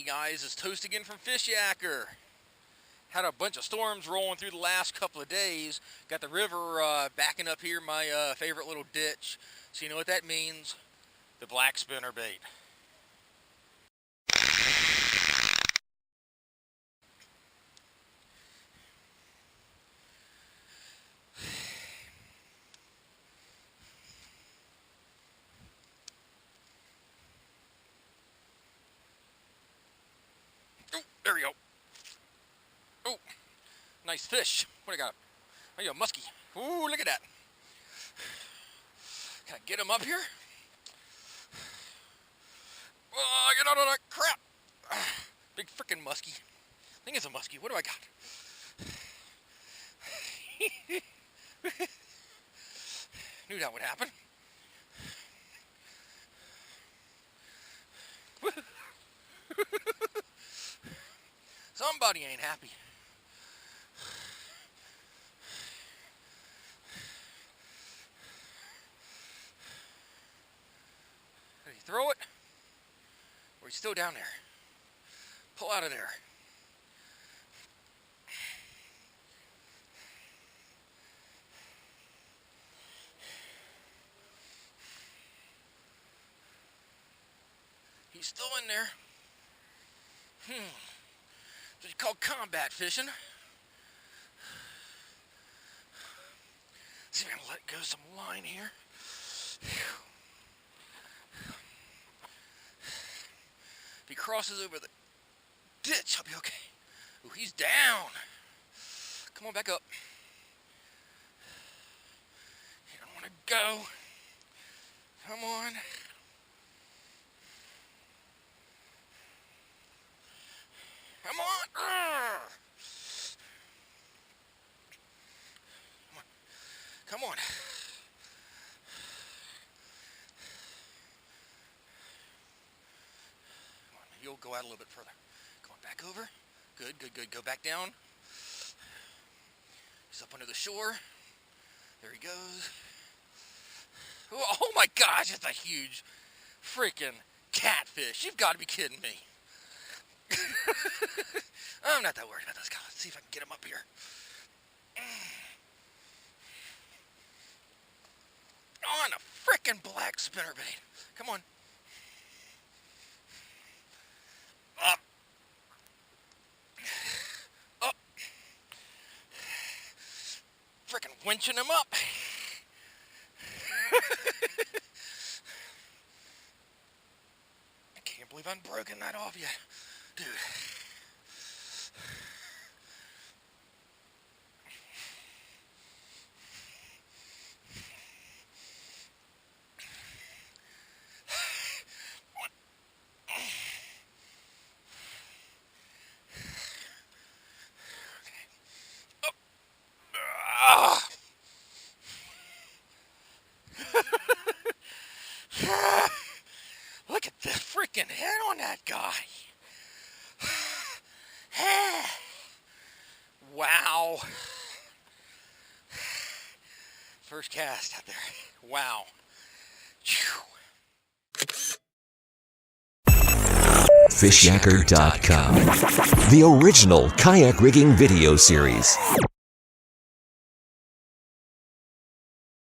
Hey guys, it's Toast again from Fishyaker. Had a bunch of storms rolling through the last couple of days. Got the river backing up here, my favorite little ditch. So you know what that means? The black spinnerbait. Oh, there we go. Oh, nice fish. What do I got? Oh, yeah, muskie. Ooh, look at that. Can I get him up here? Oh, get out of that crap. Big frickin' muskie. I think it's a muskie. What do I got? Knew that would happen. Somebody ain't happy. Did he throw it? Or he's still down there? Pull out of there. He's still in there. It's called combat fishing. See if I can let go some line here. If he crosses over the ditch, I'll be okay. Ooh, he's down. Come on, back up. You don't want to go. Come on. Come on. Come on. You'll go out a little bit further. Come on, back over. Good, good, good. Go back down. He's up under the shore. There he goes. Oh my gosh, it's a huge freaking catfish. You've got to be kidding me. I'm not that worried about this guy. Let's see if I can get him up here. On a frickin' black spinnerbait. Come on. Up. Up. Frickin' winching him up. I can't believe I'm broken that off yet. Dude. Look at the freaking head on that guy. Wow. First cast out there. Wow. Fishyaker.com, the original kayak rigging video series.